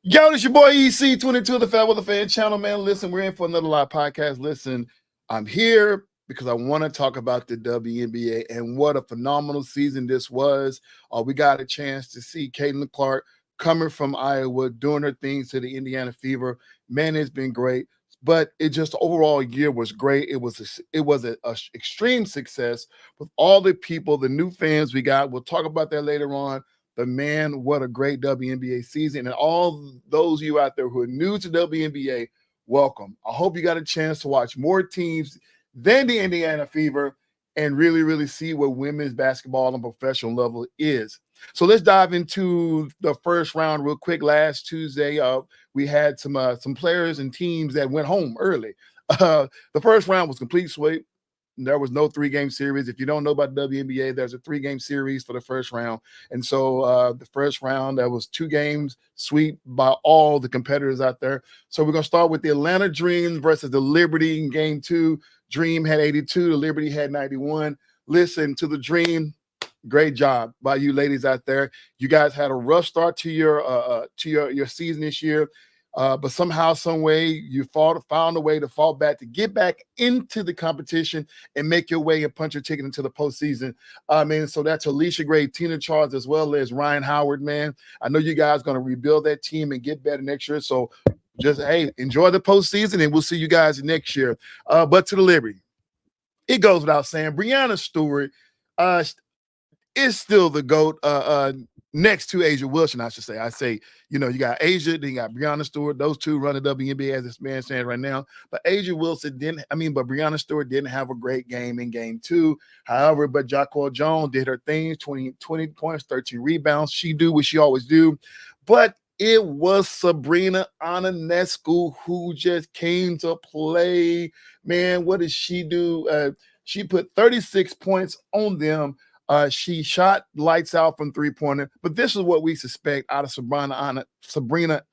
Yo, it's your boy EC22, the Fat with the Fan channel, man. Listen, we're in for another live podcast. Listen, I'm here because I want to talk about the WNBA and what a phenomenal season this was. We got a chance to see Caitlin Clark coming from Iowa, doing her things to the Indiana Fever. Man, it's been great. But it just overall year was great. It was a extreme success with all the people, the new fans we got. We'll talk about that later on. But man, what a great WNBA season. And all those of you out there who are new to WNBA, welcome. I hope you got a chance to watch more teams than the Indiana Fever and really, really see what women's basketball on professional level is. So let's dive into the first round real quick. Last Tuesday, we had some players and teams that went home early. The first round was complete sweep. There was no 3-game series. If you don't know about WNBA, there's a 3-game series for the first round. And so the first round, there was 2 games sweep by all the competitors out there. So we're going to start with the Atlanta Dream versus the Liberty in game 2. Dream had 82. The Liberty had 91. Listen, to the Dream, great job by you ladies out there. You guys had a rough start to your season this year. But somehow, some way, you found a way to fall back, to get back into the competition and make your way and punch your ticket into the postseason. So that's Alicia Gray, Tina Charles, as well as Ryan Howard, man. I know you guys are going to rebuild that team and get better next year. So just, hey, enjoy the postseason, and we'll see you guys next year. But to the Liberty, it goes without saying, Breanna Stewart is still the GOAT. Next to A'ja Wilson, I should say. You got A'ja, then you got Breanna Stewart. Those two run the WNBA as this man stands right now. But Breanna Stewart didn't have a great game in game 2. However, but Jaquel Jones did her thing, 20 points, 13 rebounds. She do what she always do. But it was Sabrina Ionescu who just came to play. Man, what did she do? She put 36 points on them. She shot lights out from three-pointer, but this is what we suspect out of Sabrina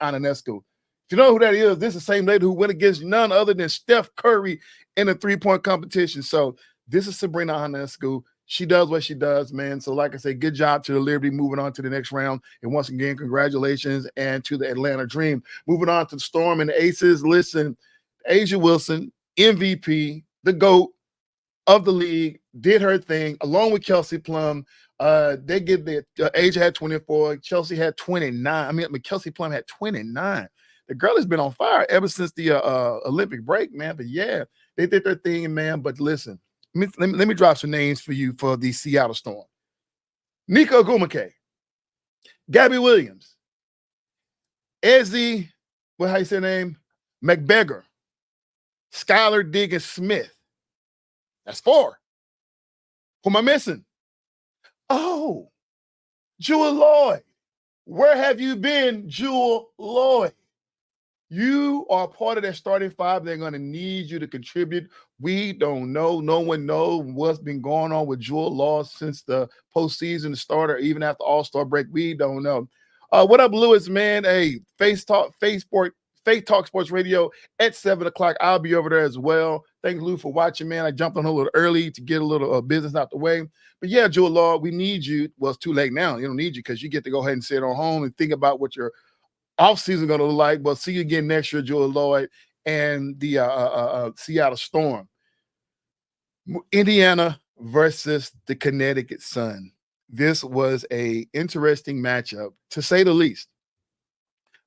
Ionescu. If you know who that is, this is the same lady who went against none other than Steph Curry in a three-point competition. So this is Sabrina Ionescu. She does what she does, man. So like I say, good job to the Liberty moving on to the next round. And once again, congratulations, and to the Atlanta Dream. Moving on to the Storm and the Aces. Listen, A'ja Wilson, MVP, the GOAT of the league, did her thing along with Kelsey Plum. They get the A'ja had 24, Chelsea had 29. Kelsey Plum had 29. The girl has been on fire ever since the Olympic break, man. But yeah, they did their thing, man. But listen, let me drop some names for you for the Seattle Storm. Nika Ogwumike, Gabby Williams, Ezzy, how you say her name? McBeggar, Skylar Diggins Smith. That's 4. Who am I missing? Oh, Jewel Lloyd. Where have you been, Jewel Lloyd? You are part of that starting 5. They're going to need you to contribute. We don't know. No one knows what's been going on with Jewel Lloyd since the postseason started, even after All-Star break. We don't know. What up, Lewis, man? Hey, Faith Talk Sports Radio at 7 o'clock. I'll be over there as well. Thanks, Lou, for watching, man. I jumped on a little early to get a little business out the way. But yeah, Jewel Lloyd, we need you. Well, it's too late now. You don't need you because you get to go ahead and sit on home and think about what your offseason going to look like. Well, see you again next year, Jewel Lloyd, and the Seattle Storm. Indiana versus the Connecticut Sun. This was a interesting matchup, to say the least.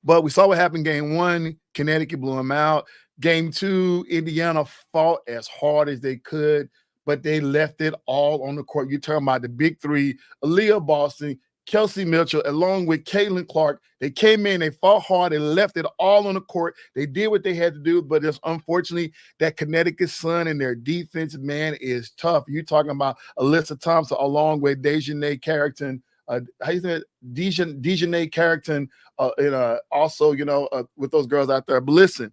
But we saw what happened game 1. Connecticut blew them out. Game 2, Indiana fought as hard as they could, but they left it all on the court. You're talking about the big 3, Aaliyah Boston, Kelsey Mitchell, along with Caitlin Clark. They came in, they fought hard, they left it all on the court. They did what they had to do, but it's unfortunately that Connecticut Sun and their defense, man, is tough. You're talking about Alyssa Thompson along with Dejanay Carrington. Dejanay Carrington, and also, with those girls out there. But listen,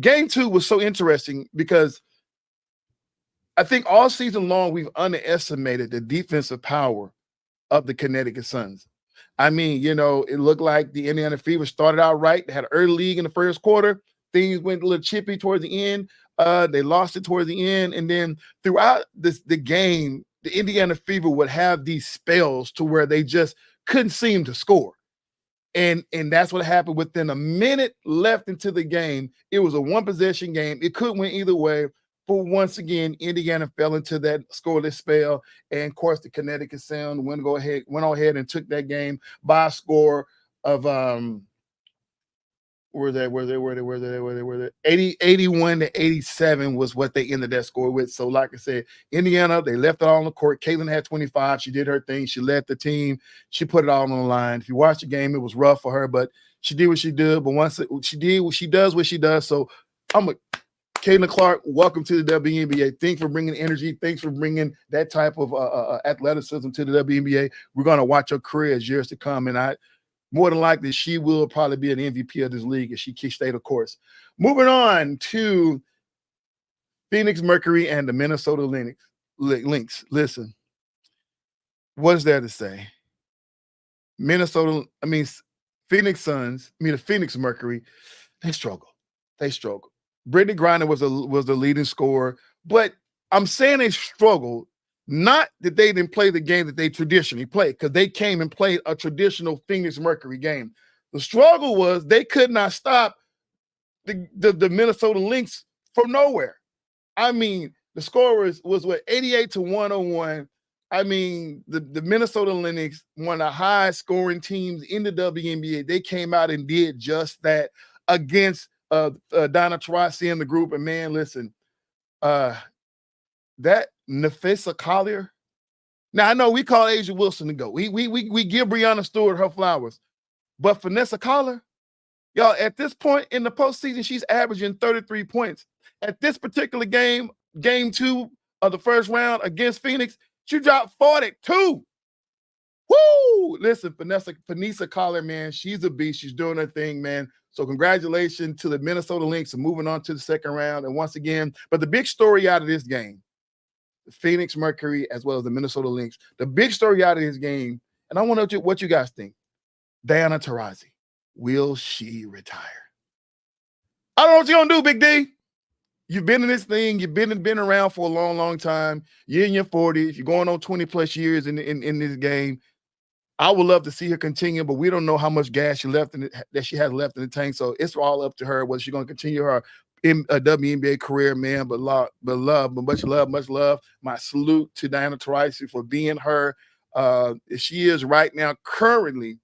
game 2 was so interesting because I think all season long we've underestimated the defensive power of the Connecticut Suns. It looked like the Indiana Fever started out right. They had an early lead in the first quarter. Things went a little chippy towards the end. They lost it towards the end. And then throughout the game, the Indiana Fever would have these spells to where they just couldn't seem to score. And that's what happened within a minute left into the game. It was a one-possession game. It could win either way. But once again, Indiana fell into that scoreless spell. And of course, the Connecticut Sun went on ahead and took that game by a score of 81 to 87 was what they ended that score with. So, like I said, Indiana, they left it all on the court. Caitlin had 25. She did her thing. She led the team. She put it all on the line. If you watch the game, it was rough for her, but she did what she did. But once she did what she does. So, Caitlin Clark, welcome to the WNBA. Thanks for bringing energy. Thanks for bringing that type of athleticism to the WNBA. We're going to watch her career as years to come. And more than likely, she will probably be an MVP of this league if she stay the course. Moving on to Phoenix Mercury and the Minnesota Lynx. Listen, what is there to say? Phoenix Suns, the Phoenix Mercury, they struggle. Brittany Griner was the leading scorer, but I'm saying they struggled. Not that they didn't play the game that they traditionally play, because they came and played a traditional Phoenix Mercury game. The struggle was they could not stop the Minnesota Lynx from nowhere. The score was 88 to 101. The Minnesota Lynx, one of the highest scoring teams in the WNBA. They came out and did just that against Diana Taurasi in the group. And man, listen, that Nafisa Collier. Now I know we call Asia Wilson to go. We give Breanna Stewart her flowers, but Vanessa Collier, y'all, at this point in the postseason, she's averaging 33 points. At this particular game 2 of the first round against Phoenix, she dropped 42. Woo! Listen, Vanessa Collier, man, she's a beast. She's doing her thing, man. So congratulations to the Minnesota Lynx and moving on to the second round. And once again, but the big story out of this game, the Phoenix Mercury as well as the Minnesota Lynx, the big story out of this game, and I want to know what you guys think. Diana Taurasi, will she retire? I don't know what you're going to do, Big D. You've been in this thing. You've been around for a long, long time. You're in your 40s. You're going on 20-plus years in this game. I would love to see her continue, but we don't know how much gas she has left in the tank. So it's all up to her whether she's going to continue her WNBA career, man. But much love. My salute to Diana Taurasi for being her. She is right now currently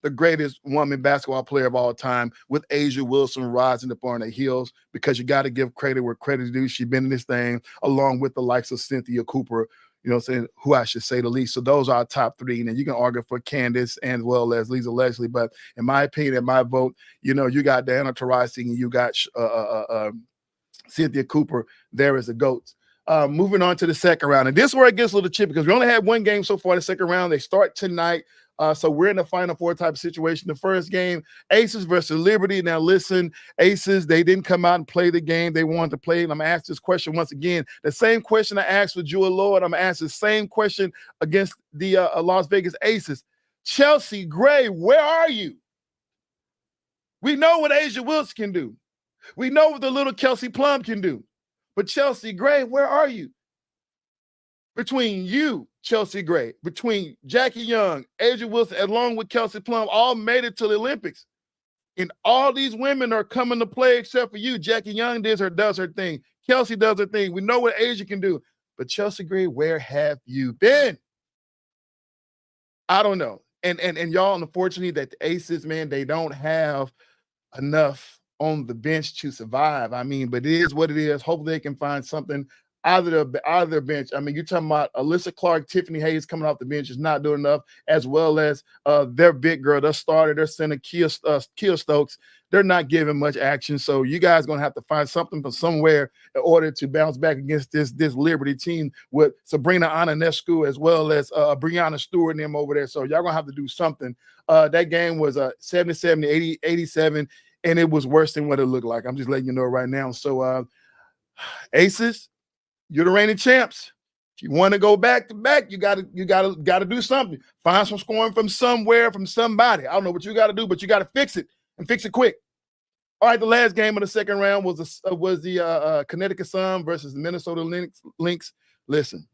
the greatest woman basketball player of all time, with Asia Wilson rising up on her heels, because you got to give credit where credit is due. She's been in this thing along with the likes of Cynthia Cooper, who I should say the least. So those are our top three. And then you can argue for Candace as well as Lisa Leslie. But in my opinion, in my vote, you got Diana Taurasi and you got Cynthia Cooper there as the GOATs. Moving on to the second round. And this is where it gets a little chippy, because we only had one game so far in the second round. They start tonight. So we're in the Final Four type of situation. The first game, Aces versus Liberty. Now, listen, Aces, they didn't come out and play the game they wanted to play. And I'm going to ask this question once again. The same question I asked for Jewel Lloyd, I'm going to ask the same question against the Las Vegas Aces. Chelsea Gray, where are you? We know what Asia Wilson can do. We know what the little Kelsey Plum can do. But Chelsea Gray, where are you? Between you, Chelsea Gray, between Jackie Young, Asia Wilson, along with Kelsey Plum, all made it to the Olympics. And all these women are coming to play except for you. Jackie Young does her thing. Kelsey does her thing. We know what Asia can do. But Chelsea Gray, where have you been? I don't know. And y'all, unfortunately, that the Aces, man, they don't have enough on the bench to survive. But it is what it is. Hopefully they can find something out of their bench. You're talking about Alyssa Clark, Tiffany Hayes coming off the bench is not doing enough, as well as their big girl, their starter, their center, Kia Stokes. They're not giving much action. So you guys going to have to find something from somewhere in order to bounce back against this Liberty team with Sabrina Ionescu as well as Breanna Stewart and them over there. So y'all going to have to do something. That game was 77 to 87, and it was worse than what it looked like. I'm just letting you know right now. So Aces, you're the reigning champs. If you want to go back to back, you gotta do something. Find some scoring from somewhere, from somebody. I don't know what you got to do, but you got to fix it and fix it quick. All right, the last game of the second round was the Connecticut Sun versus the Minnesota Lynx. Listen,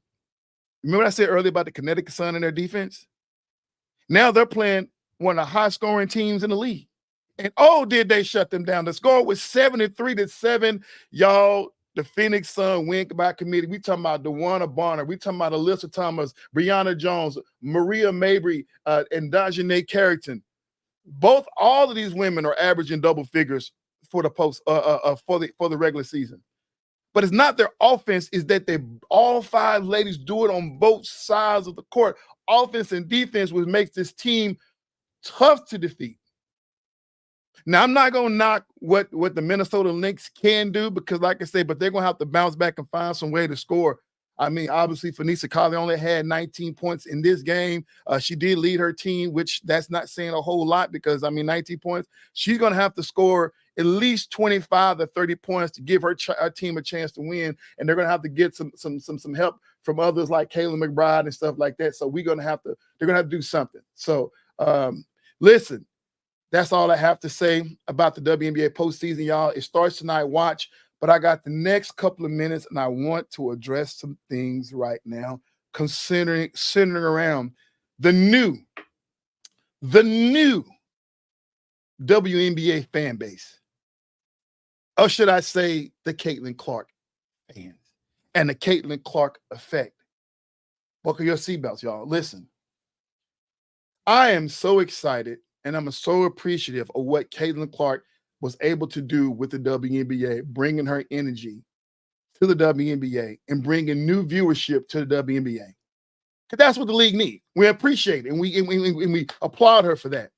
remember what I said earlier about the Connecticut Sun and their defense? Now they're playing one of the high-scoring teams in the league. And oh, did they shut them down. The score was 73-7. Y'all, the Phoenix Sun win by committee. We talking about DeWanna Bonner. We talking about Alyssa Thomas, Brianna Jones, Maria Mabry, and Dajanae Carrington. All of these women are averaging double figures for the for the regular season. But it's not their offense, is that all 5 ladies do it on both sides of the court. Offense and defense, which makes this team tough to defeat. Now, I'm not going to knock what the Minnesota Lynx can do because, like I say, but they're going to have to bounce back and find some way to score. I mean, obviously, Phoenix Colley only had 19 points in this game. She did lead her team, which that's not saying a whole lot because, I mean, 19 points. She's going to have to score at least 25 to 30 points to give her team a chance to win, and they're going to have to get some help from others like Kayla McBride and stuff like that. So they're going to have to do something. So, listen. That's all I have to say about the WNBA postseason, y'all. It starts tonight. Watch. But I got the next couple of minutes, and I want to address some things right now, centering around the new WNBA fan base. Or should I say the Caitlin Clark fans and the Caitlin Clark effect. Buckle your seatbelts, y'all. Listen. I am so excited. And I'm so appreciative of what Caitlin Clark was able to do with the WNBA, bringing her energy to the WNBA and bringing new viewership to the WNBA. Because that's what the league needs. We appreciate it, and we applaud her for that.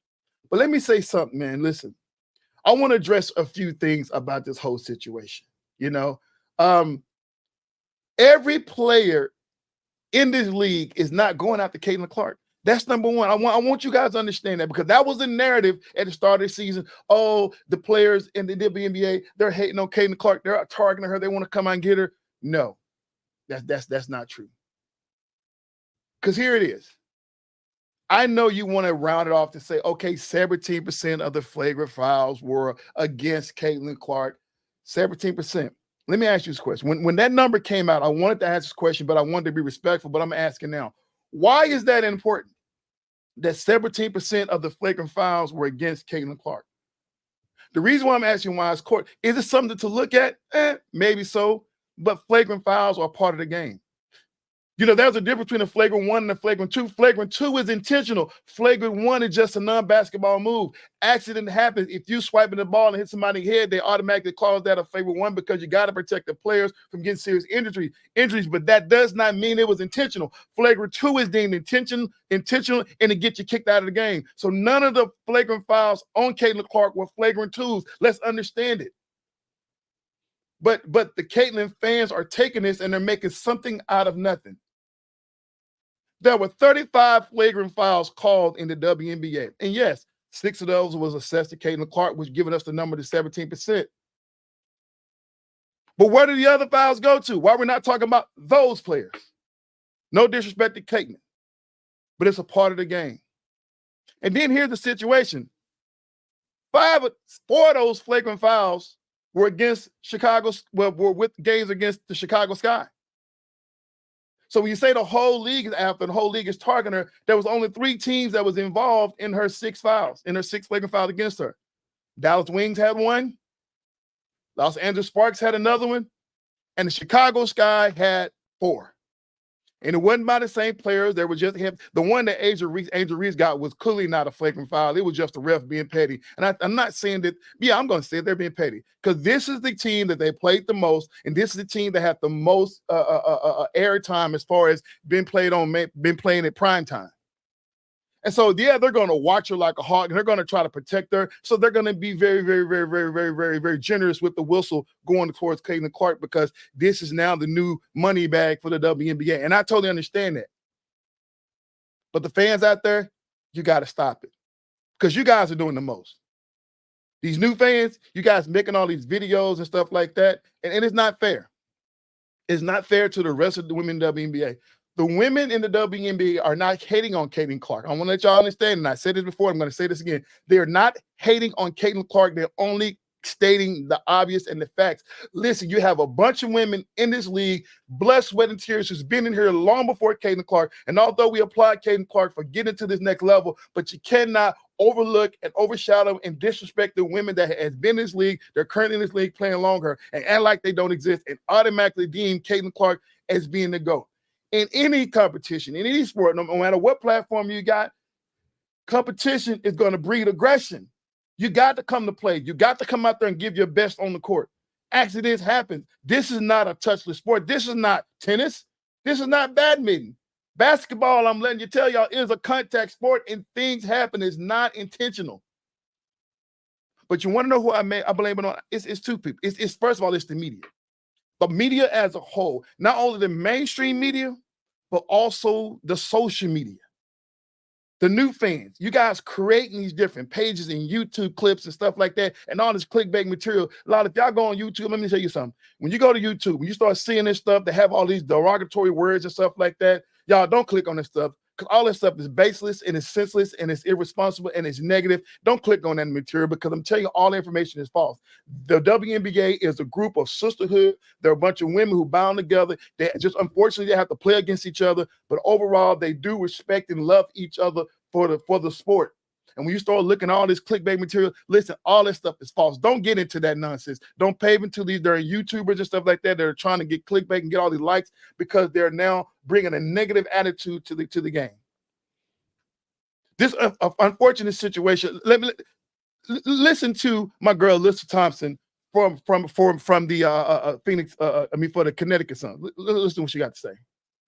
But let me say something, man. Listen, I want to address a few things about this whole situation. You know, every player in this league is not going after Caitlin Clark. That's number one. I want you guys to understand that because that was the narrative at the start of the season. Oh, the players in the WNBA, they're hating on Caitlin Clark. They're targeting her. They want to come out and get her. No, that's not true. Because here it is. I know you want to round it off to say, okay, 17% of the flagrant fouls were against Caitlin Clark. 17%. Let me ask you this question. When that number came out, I wanted to ask this question, but I wanted to be respectful, but I'm asking now. Why is that important? That 17% of the flagrant fouls were against Caitlin Clark. The reason why I'm asking why is court, is it something to look at? Maybe so, but flagrant fouls are part of the game. You know, there's a difference between a flagrant 1 and a flagrant 2. Flagrant 2 is intentional. Flagrant 1 is just a non-basketball move. Accident happens. If you swiping the ball and hit somebody's head, they automatically call that a flagrant 1 because you got to protect the players from getting serious injuries. But that does not mean it was intentional. Flagrant 2 is deemed intentional, and it gets you kicked out of the game. So none of the flagrant fouls on Caitlin Clark were flagrant 2s. Let's understand it. But the Caitlin fans are taking this and they're making something out of nothing. There were 35 flagrant fouls called in the WNBA. And yes, 6 of those was assessed to Caitlin Clark, which giving us the number to 17%. But where did the other fouls go to? Why we're not talking about those players? No disrespect to Caitlin, but it's a part of the game. And then here's the situation. 4 of those flagrant fouls were against were with games against the Chicago Sky. So when you say the whole league is after, the whole league is targeting her, there was only 3 teams that was involved in her 6 fouls, in her 6 flagrant fouls against her. Dallas Wings had 1, Los Angeles Sparks had another one, and the Chicago Sky had 4. And it wasn't by the same players. There was just him. The one that Angel Reese got was clearly not a flagrant foul. It was just a ref being petty. And I'm not saying that, I'm going to say they're being petty because this is the team that they played the most, and this is the team that had the most air time as far as been playing at prime time. And so, yeah, they're going to watch her like a hawk, and they're going to try to protect her. So they're going to be very, very, very, very, very, very, very generous with the whistle going towards Caitlin Clark because this is now the new money bag for the WNBA. And I totally understand that. But the fans out there, you got to stop it because you guys are doing the most. These new fans, you guys making all these videos and stuff like that, and it's not fair. It's not fair to the rest of the women in the WNBA. The women in the WNBA are not hating on Caitlin Clark. I want to let y'all understand, and I said this before, I'm going to say this again. They're not hating on Caitlin Clark. They're only stating the obvious and the facts. Listen, you have a bunch of women in this league, blood, sweat, and tears, who's been in here long before Caitlin Clark. And although we applaud Caitlin Clark for getting to this next level, but you cannot overlook and overshadow and disrespect the women that has been in this league, they're currently in this league playing longer, and act like they don't exist and automatically deem Caitlin Clark as being the GOAT. In any competition, in any sport, no matter what platform you got, competition is going to breed aggression. You got to come to play. You got to come out there and give your best on the court. Accidents happen. This is not a touchless sport. This is not tennis. This is not badminton. Basketball, I'm letting you tell y'all, is a contact sport, and things happen. It's not intentional. But you want to know who I blame it on? It's two people. It's first of all, it's the media. The media as a whole, not only the mainstream media, but also the social media. The new fans, you guys creating these different pages and YouTube clips and stuff like that, and all this clickbait material. A lot of y'all go on YouTube. Let me tell you something. When you go to YouTube, when you start seeing this stuff that have all these derogatory words and stuff like that, y'all don't click on this stuff, because all this stuff is baseless and it's senseless and it's irresponsible and it's negative. Don't click on that material, because I'm telling you, all the information is false. The WNBA is a group of sisterhood. There are a bunch of women who bound together. They just, unfortunately, they have to play against each other, but overall, they do respect and love each other for the sport. And when you start looking at all this clickbait material, listen, all this stuff is false. Don't get into that nonsense. Don't pave into these there are YouTubers and stuff like that that are trying to get clickbait and get all these likes, because they're now bringing a negative attitude to the game. This unfortunate situation. Listen to my girl Alyssa Thompson from the Phoenix. For the Connecticut Sun. Listen to what she got to say.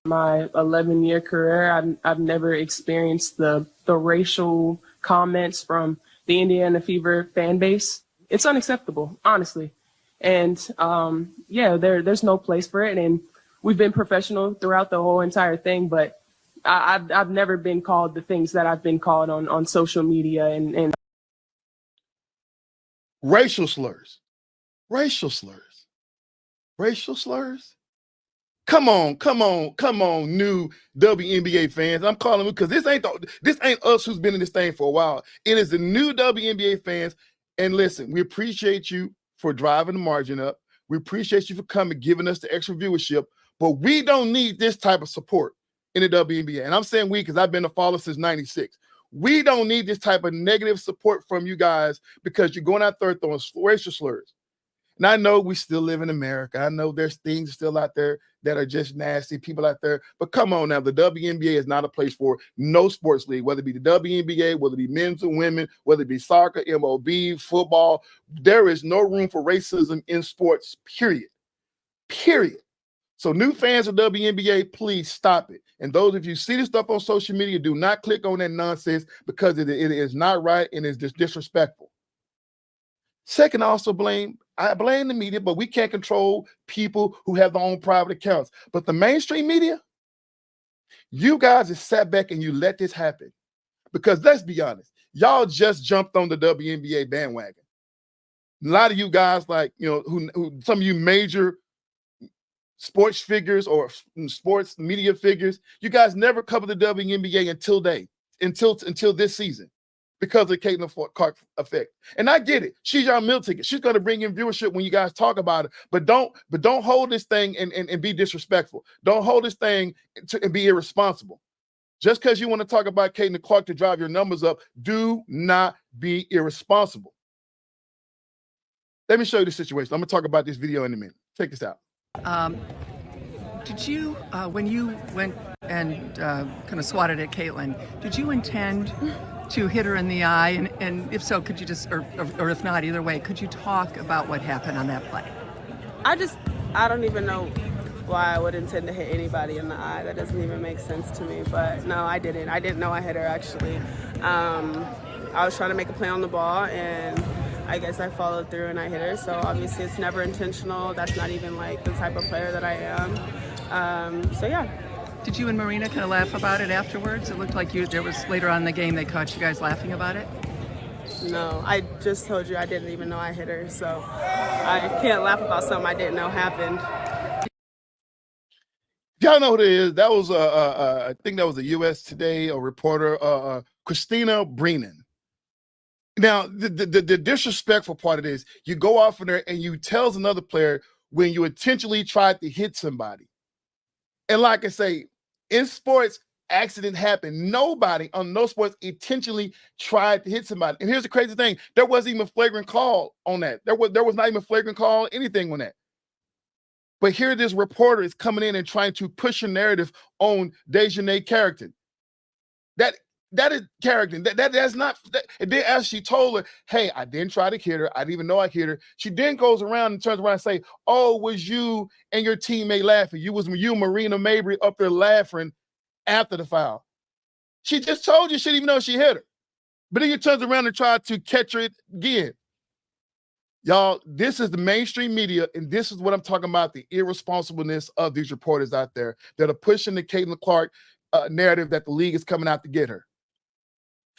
My 11-year career, I've never experienced the racial comments from the Indiana Fever fan base. It's unacceptable, honestly. And there's no place for it. And we've been professional throughout the whole entire thing, but I've never been called the things that I've been called on social media and racial slurs. Come on, new WNBA fans. I'm calling them because this ain't us who's been in this thing for a while. It is the new WNBA fans. And listen, we appreciate you for driving the margin up. We appreciate you for coming, giving us the extra viewership. But we don't need this type of support in the WNBA. And I'm saying we because I've been a follower since '96. We don't need this type of negative support from you guys, because you're going out there throwing racial slurs. And I know we still live in America. I know there's things still out there that are just nasty, people out there. But come on now, the WNBA is not a place for no sports league, whether it be the WNBA, whether it be men's or women, whether it be soccer, MLB, football. There is no room for racism in sports, period. So new fans of WNBA, please stop it. And those of you see this stuff on social media, do not click on that nonsense, because it is not right and it's just disrespectful. Second, I blame the media, but we can't control people who have their own private accounts. But the mainstream media, you guys just sat back and you let this happen. Because let's be honest, y'all just jumped on the WNBA bandwagon. A lot of you guys, like, who some of you major sports figures or sports media figures, you guys never covered the WNBA until this season, because of the Caitlin Clark effect. And I get it. She's your meal ticket. She's going to bring in viewership when you guys talk about it. But don't hold this thing and be disrespectful. Don't hold this thing and be irresponsible. Just because you want to talk about Caitlin Clark to drive your numbers up, do not be irresponsible. Let me show you the situation. I'm going to talk about this video in a minute. Check this out. Did you, when you went and kind of swatted at Caitlin, did you intend to hit her in the eye? And if so, could you just, or if not, either way, could you talk about what happened on that play? I don't even know why I would intend to hit anybody in the eye. That doesn't even make sense to me. But no, I didn't. I didn't know I hit her, actually. I was trying to make a play on the ball, and I guess I followed through and I hit her. So obviously it's never intentional. That's not even like the type of player that I am. So yeah. Did you and Marina kind of laugh about it afterwards? It looked like there was later on in the game they caught you guys laughing about it. No, I just told you I didn't even know I hit her. So I can't laugh about something I didn't know happened. Y'all know who it is. That was I think that was a US Today, a reporter, Christina Brennan. Now, the disrespectful part of this, you go off in there and you tells another player when you intentionally tried to hit somebody. And like I say, in sports, accident happen. Nobody on no sports intentionally tried to hit somebody. And here's the crazy thing: there wasn't even a flagrant call on that. There was not even a flagrant call, anything on that. But here, this reporter is coming in and trying to push a narrative on Dejanay Carrington. That is Carrington. That's not. And then as she told her, "Hey, I didn't try to hit her. I didn't even know I hit her." She then goes around and turns around and say, "Oh, was you and your teammate laughing? You, Marina Mabry, up there laughing after the foul." She just told you she didn't even know she hit her. But then you turns around and try to catch her again. Y'all, this is the mainstream media, and this is what I'm talking about: the irresponsibleness of these reporters out there that are pushing the Caitlin Clark narrative that the league is coming out to get her.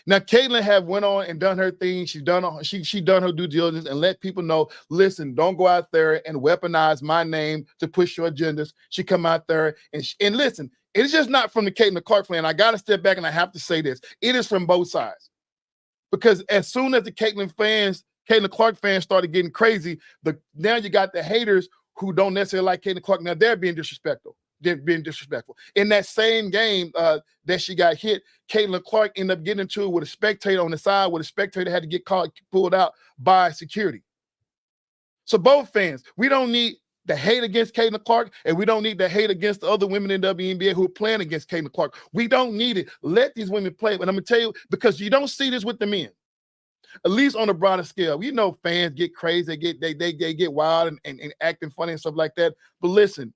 Now, Caitlin have went on and done her thing. She done her due diligence and let people know, listen, don't go out there and weaponize my name to push your agendas. She come out there and listen, it's just not from the Caitlin Clark fan. I got to step back and I have to say this. It is from both sides. Because as soon as the Caitlin Clark fans started getting crazy, now you got the haters who don't necessarily like Caitlin Clark. Now they're being disrespectful. In that same game that she got hit, Caitlin Clark ended up getting into it with a spectator on the side, where the spectator had to get pulled out by security. So both fans, we don't need the hate against Caitlin Clark, and we don't need the hate against the other women in WNBA who are playing against Caitlin Clark. We don't need it. Let these women play. But I'm going to tell you, because you don't see this with the men, at least on a broader scale. Fans get crazy, they get wild and acting funny and stuff like that. But listen,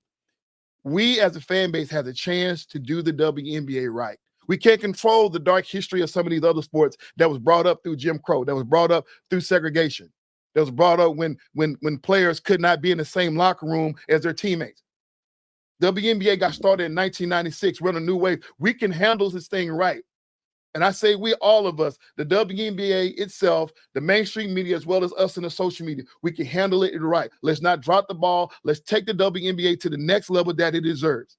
we as a fan base have a chance to do the WNBA right. We can't control the dark history of some of these other sports that was brought up through Jim Crow, that was brought up through segregation, that was brought up when players could not be in the same locker room as their teammates. WNBA got started in 1996, run a new wave. We can handle this thing right. And I say we, all of us, the WNBA itself, the mainstream media, as well as us in the social media, we can handle it right. Let's not drop the ball. Let's take the WNBA to the next level that it deserves.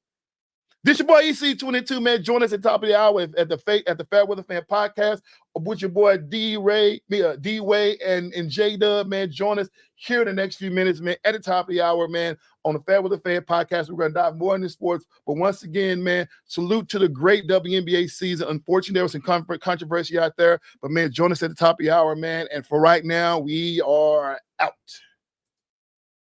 This your boy EC22, man. Join us at the top of the hour at the Fair Weather Fan podcast with your boy D-Way and J-Dub, man. Join us here in the next few minutes, man, at the top of the hour, man, on the Fair Weather Fan podcast. We're going to dive more into sports. But once again, man, salute to the great WNBA season. Unfortunately, there was some controversy out there. But, man, join us at the top of the hour, man. And for right now, we are out.